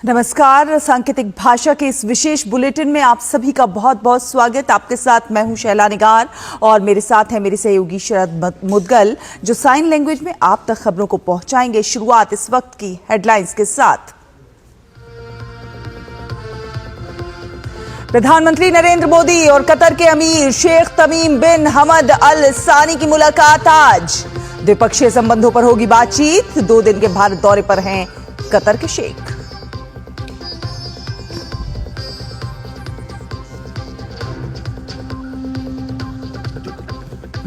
नमस्कार। सांकेतिक भाषा के इस विशेष बुलेटिन में आप सभी का बहुत बहुत स्वागत। आपके साथ मैं हूं शैला निगार और मेरे साथ है मेरे सहयोगी शरद मुदगल, जो साइन लैंग्वेज में आप तक खबरों को पहुंचाएंगे। शुरुआत इस वक्त की हेडलाइंस के साथ। प्रधानमंत्री नरेंद्र मोदी और कतर के अमीर शेख तमीम बिन हमद अल सानी की मुलाकात आज। द्विपक्षीय संबंधों पर होगी बातचीत। 2 दिन के भारत दौरे पर हैं कतर के शेख।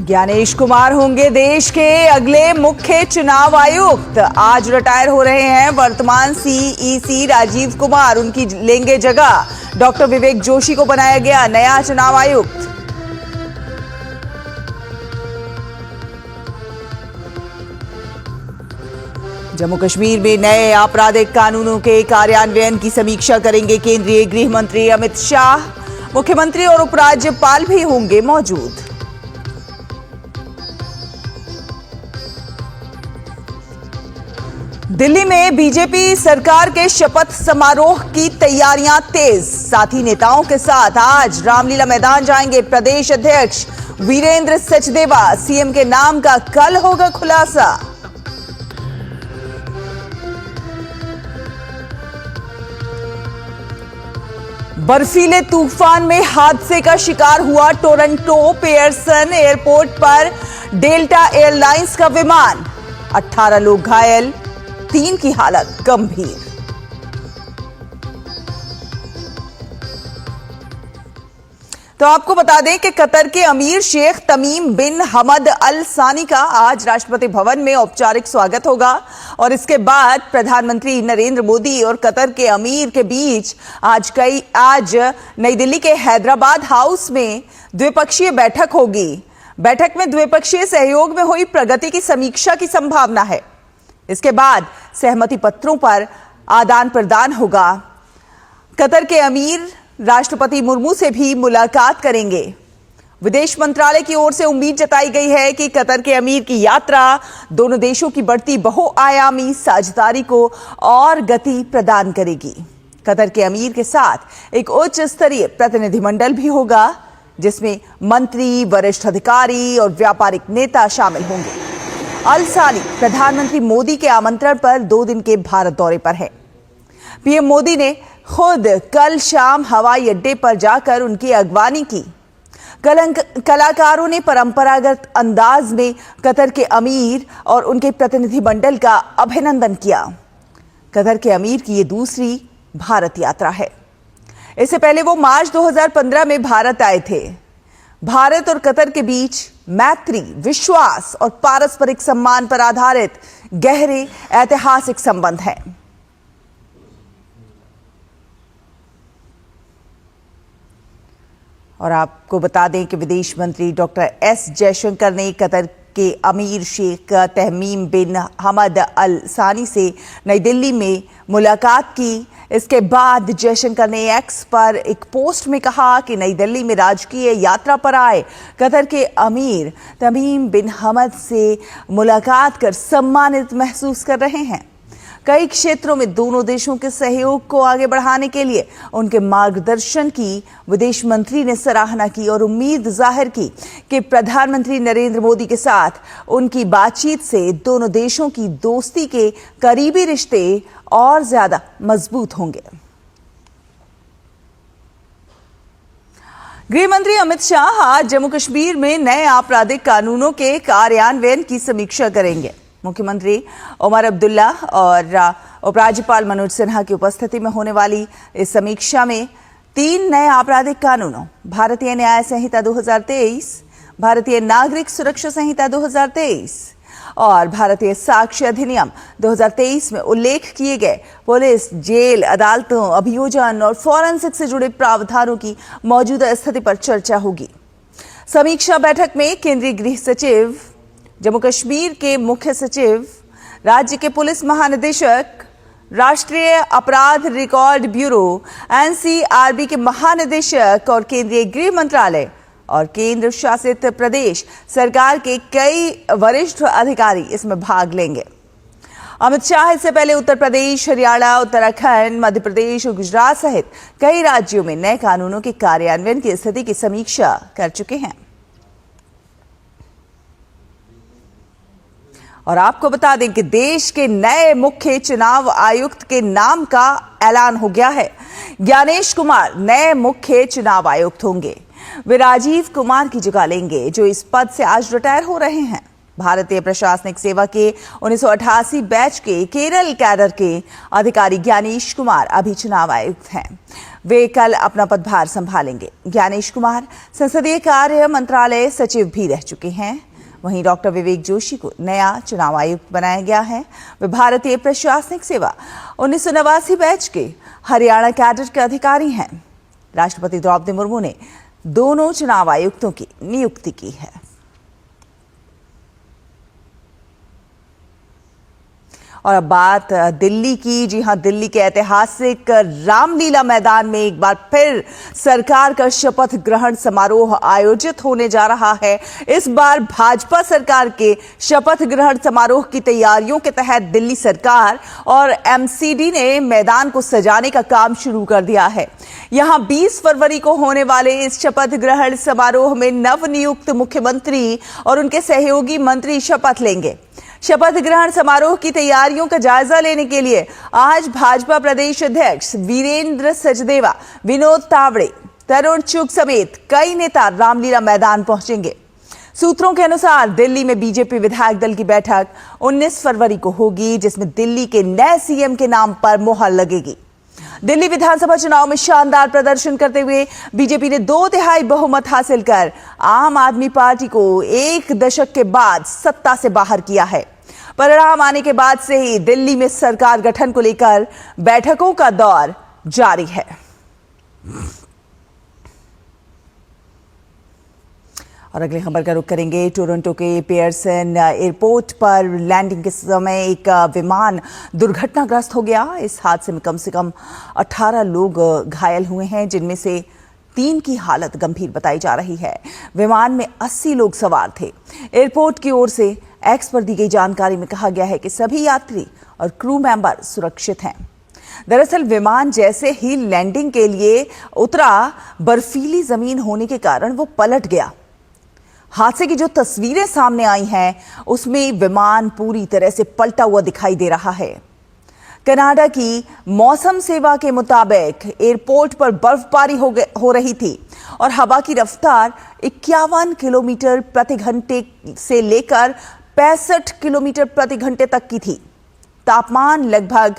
ज्ञानेश कुमार होंगे देश के अगले मुख्य चुनाव आयुक्त। आज रिटायर हो रहे हैं वर्तमान सीईसी राजीव कुमार, उनकी लेंगे जगह। डॉक्टर विवेक जोशी को बनाया गया नया चुनाव आयुक्त। जम्मू कश्मीर में नए आपराधिक कानूनों के कार्यान्वयन की समीक्षा करेंगे केंद्रीय गृह मंत्री अमित शाह। मुख्यमंत्री और उपराज्यपाल भी होंगे मौजूद। दिल्ली में बीजेपी सरकार के शपथ समारोह की तैयारियां तेज। साथी नेताओं के साथ आज रामलीला मैदान जाएंगे प्रदेश अध्यक्ष वीरेंद्र सचदेवा। सीएम के नाम का कल होगा खुलासा। बर्फीले तूफान में हादसे का शिकार हुआ टोरंटो पेयरसन एयरपोर्ट पर डेल्टा एयरलाइंस का विमान। 18 लोग घायल, 3 की हालत गंभीर। तो आपको बता दें कि कतर के अमीर शेख तमीम बिन हमद अल सानी का आज राष्ट्रपति भवन में औपचारिक स्वागत होगा और इसके बाद प्रधानमंत्री नरेंद्र मोदी और कतर के अमीर के बीच आज नई दिल्ली के हैदराबाद हाउस में द्विपक्षीय बैठक होगी। बैठक में द्विपक्षीय सहयोग में हुई प्रगति की समीक्षा की संभावना है। इसके बाद सहमति पत्रों पर आदान प्रदान होगा। कतर के अमीर राष्ट्रपति मुर्मू से भी मुलाकात करेंगे। विदेश मंत्रालय की ओर से उम्मीद जताई गई है कि कतर के अमीर की यात्रा दोनों देशों की बढ़ती बहुआयामी साझेदारी को और गति प्रदान करेगी। कतर के अमीर के साथ एक उच्च स्तरीय प्रतिनिधिमंडल भी होगा, जिसमें मंत्री, वरिष्ठ अधिकारी और व्यापारिक नेता शामिल होंगे। अल सानी प्रधानमंत्री मोदी के आमंत्रण पर 2 दिन के भारत दौरे पर हैं। पीएम मोदी ने खुद कल शाम हवाई अड्डे पर जाकर उनकी अगवानी की। कलाकारों ने परंपरागत अंदाज में कतर के अमीर और उनके प्रतिनिधिमंडल का अभिनंदन किया। कतर के अमीर की ये दूसरी भारत यात्रा है। इससे पहले वो मार्च 2015 में भारत आए थे। भारत और कतर के बीच मैत्री, विश्वास और पारस्परिक सम्मान पर आधारित गहरे ऐतिहासिक संबंध हैं। और आपको बता दें कि विदेश मंत्री डॉक्टर एस जयशंकर ने कतर के अमीर शेख तमीम बिन हमद अल सानी से नई दिल्ली में मुलाकात की। इसके बाद जयशंकर ने एक्स पर एक पोस्ट में कहा कि नई दिल्ली में राजकीय यात्रा पर आए कतर के अमीर तमीम बिन हमद से मुलाकात कर सम्मानित महसूस कर रहे हैं। कई क्षेत्रों में दोनों देशों के सहयोग को आगे बढ़ाने के लिए उनके मार्गदर्शन की विदेश मंत्री ने सराहना की और उम्मीद जाहिर की कि प्रधानमंत्री नरेंद्र मोदी के साथ उनकी बातचीत से दोनों देशों की दोस्ती के करीबी रिश्ते और ज्यादा मजबूत होंगे। गृह मंत्री अमित शाह आज जम्मू कश्मीर में नए आपराधिक कानूनों के कार्यान्वयन की समीक्षा करेंगे। मुख्यमंत्री उमर अब्दुल्ला और उपराज्यपाल मनोज सिन्हा की उपस्थिति में होने वाली इस समीक्षा में 3 नए आपराधिक कानूनों, भारतीय न्याय संहिता 2023, भारतीय नागरिक सुरक्षा संहिता 2023 और भारतीय साक्ष्य अधिनियम 2023 में उल्लेख किए गए पुलिस, जेल, अदालतों, अभियोजन और फॉरेंसिक से जुड़े प्रावधानों की मौजूदा स्थिति पर चर्चा होगी। समीक्षा बैठक में केंद्रीय गृह सचिव, जम्मू कश्मीर के मुख्य सचिव, राज्य के पुलिस महानिदेशक, राष्ट्रीय अपराध रिकॉर्ड ब्यूरो एनसीआरबी के महानिदेशक और केंद्रीय गृह मंत्रालय और केंद्र शासित प्रदेश सरकार के कई वरिष्ठ अधिकारी इसमें भाग लेंगे। अमित शाह इससे पहले उत्तर प्रदेश, हरियाणा, उत्तराखंड, मध्य प्रदेश और गुजरात सहित कई राज्यों में नए कानूनों के कार्यान्वयन की स्थिति की समीक्षा कर चुके हैं। और आपको बता दें कि देश के नए मुख्य चुनाव आयुक्त के नाम का ऐलान हो गया है। ज्ञानेश कुमार नए मुख्य चुनाव आयुक्त होंगे। वे राजीव कुमार की जगह लेंगे, जो इस पद से आज रिटायर हो रहे हैं। भारतीय प्रशासनिक सेवा के 1988 बैच के केरल कैडर के अधिकारी ज्ञानेश कुमार अभी चुनाव आयुक्त हैं। वे कल अपना पदभार संभालेंगे। ज्ञानेश कुमार संसदीय कार्य मंत्रालय सचिव भी रह चुके हैं। वहीं डॉक्टर विवेक जोशी को नया चुनाव आयुक्त बनाया गया है। वे भारतीय प्रशासनिक सेवा 1989 बैच के हरियाणा कैडर के अधिकारी हैं। राष्ट्रपति द्रौपदी मुर्मू ने दोनों चुनाव आयुक्तों की नियुक्ति की है। और अब बात दिल्ली की। जी हां, दिल्ली के ऐतिहासिक रामलीला मैदान में एक बार फिर सरकार का शपथ ग्रहण समारोह आयोजित होने जा रहा है। इस बार भाजपा सरकार के शपथ ग्रहण समारोह की तैयारियों के तहत दिल्ली सरकार और एमसीडी ने मैदान को सजाने का काम शुरू कर दिया है। यहां 20 फरवरी को होने वाले इस शपथ ग्रहण समारोह में नवनियुक्त मुख्यमंत्री और उनके सहयोगी मंत्री शपथ लेंगे। शपथ ग्रहण समारोह की तैयारियों का जायजा लेने के लिए आज भाजपा प्रदेश अध्यक्ष वीरेंद्र सचदेवा, विनोद तावड़े, तरुण चुग समेत कई नेता रामलीला मैदान पहुंचेंगे। सूत्रों के अनुसार दिल्ली में बीजेपी विधायक दल की बैठक 19 फरवरी को होगी, जिसमें दिल्ली के नए सीएम के नाम पर मुहर लगेगी। दिल्ली विधानसभा चुनाव में शानदार प्रदर्शन करते हुए बीजेपी ने 2/3 बहुमत हासिल कर आम आदमी पार्टी को एक दशक के बाद सत्ता से बाहर किया है। परिणाम आने के बाद से ही दिल्ली में सरकार गठन को लेकर बैठकों का दौर जारी है। और अगली खबर का रुख करेंगे टोरंटो के पियर्सन एयरपोर्ट पर लैंडिंग के समय एक विमान दुर्घटनाग्रस्त हो गया। इस हादसे में कम से कम 18 लोग घायल हुए हैं, जिनमें से 3 की हालत गंभीर बताई जा रही है। विमान में 80 लोग सवार थे। एयरपोर्ट की ओर से एक्स पर दी गई जानकारी में कहा गया है कि सभी यात्री और क्रू मेंबर सुरक्षित हैं। दरअसल विमान जैसे ही लैंडिंग के लिए उतरा, बर्फीली जमीन होने के कारण वो पलट गया। हादसे की जो तस्वीरें सामने आई हैं, उसमें विमान पूरी तरह से पलटा हुआ दिखाई दे रहा है। कनाडा की मौसम सेवा के मुताबिक एयरपोर्ट पर बर्फबारी हो रही थी और हवा की रफ्तार 51 किलोमीटर प्रति घंटे से लेकर 65 किलोमीटर प्रति घंटे तक की थी। तापमान लगभग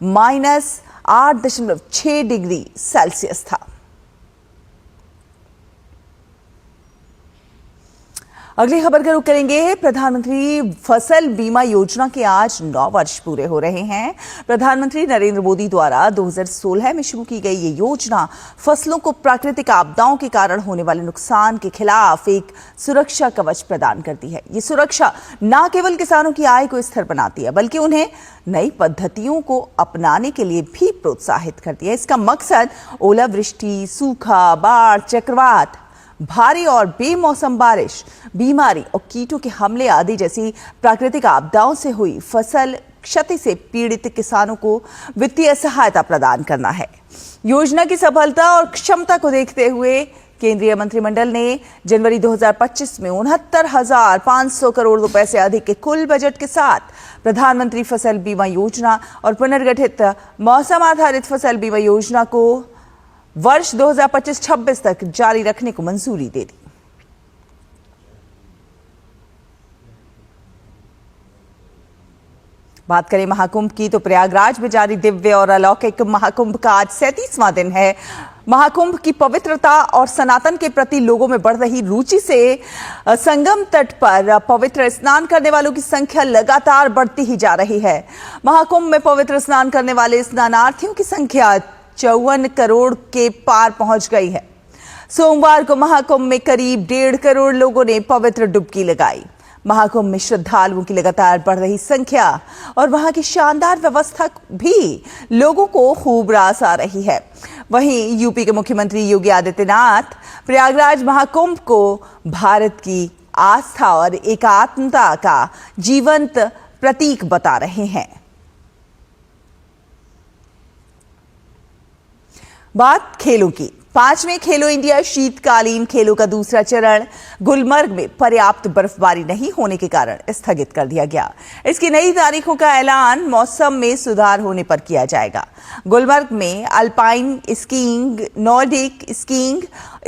-8.6 डिग्री सेल्सियस था। अगली खबर का रुख करेंगे। प्रधानमंत्री फसल बीमा योजना के आज 9 वर्ष पूरे हो रहे हैं। प्रधानमंत्री नरेंद्र मोदी द्वारा 2016 में शुरू की गई ये योजना फसलों को प्राकृतिक आपदाओं के कारण होने वाले नुकसान के खिलाफ एक सुरक्षा कवच प्रदान करती है। ये सुरक्षा न केवल किसानों की आय को स्थिर बनाती है, बल्कि उन्हें नई पद्धतियों को अपनाने के लिए भी प्रोत्साहित करती है। इसका मकसद ओलावृष्टि, सूखा, बाढ़, चक्रवात, भारी और बेमौसम बारिश, बीमारी और कीटों के हमले आदि जैसी प्राकृतिक आपदाओं से हुई फसल क्षति से पीड़ित किसानों को वित्तीय सहायता प्रदान करना है। योजना की सफलता और क्षमता को देखते हुए केंद्रीय मंत्रिमंडल ने जनवरी 2025 में 69,500 करोड़ रुपए से अधिक के कुल बजट के साथ प्रधानमंत्री फसल बीमा योजना और पुनर्गठित मौसम आधारित फसल बीमा योजना को वर्ष 2025-26 तक जारी रखने को मंजूरी दे दी। बात करें महाकुंभ की, तो प्रयागराज में जारी दिव्य और अलौकिक महाकुंभ का आज 37वां दिन है। महाकुंभ की पवित्रता और सनातन के प्रति लोगों में बढ़ रही रुचि से संगम तट पर पवित्र स्नान करने वालों की संख्या लगातार बढ़ती ही जा रही है। महाकुंभ में पवित्र स्नान करने वाले स्नानार्थियों की संख्या 54 करोड़ के पार पहुंच गई है। सोमवार को महाकुंभ में करीब 1.5 करोड़ लोगों ने पवित्र डुबकी लगाई। महाकुंभ में श्रद्धालुओं की लगातार बढ़ रही संख्या और वहां की शानदार व्यवस्था भी लोगों को खूब रास आ रही है। वहीं यूपी के मुख्यमंत्री योगी आदित्यनाथ प्रयागराज महाकुंभ को भारत की आस्था और एकात्मता का जीवंत प्रतीक बता रहे हैं। बात खेलों की। 5वें खेलो इंडिया शीतकालीन खेलों का दूसरा चरण गुलमर्ग में पर्याप्त बर्फबारी नहीं होने के कारण स्थगित कर दिया गया। इसकी नई तारीखों का ऐलान मौसम में सुधार होने पर किया जाएगा। गुलमर्ग में alpine skiing, Nordic skiing,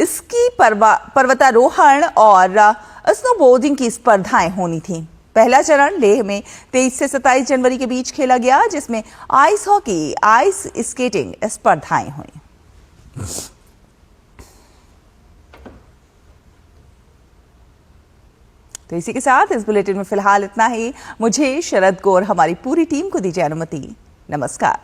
ski पर्वतारोहण और स्नोबोर्डिंग की स्पर्धाएं होनी थीं। पहला चरण लेह में 23 से 27 जनवरी के बीच खेला गया, जिसमें आइस हॉकी, आइस स्केटिंग स्पर्धाएं हुई। तो इसी के साथ इस बुलेटिन में फिलहाल इतना ही। मुझे, शरद को और हमारी पूरी टीम को दीजिए अनुमति। नमस्कार।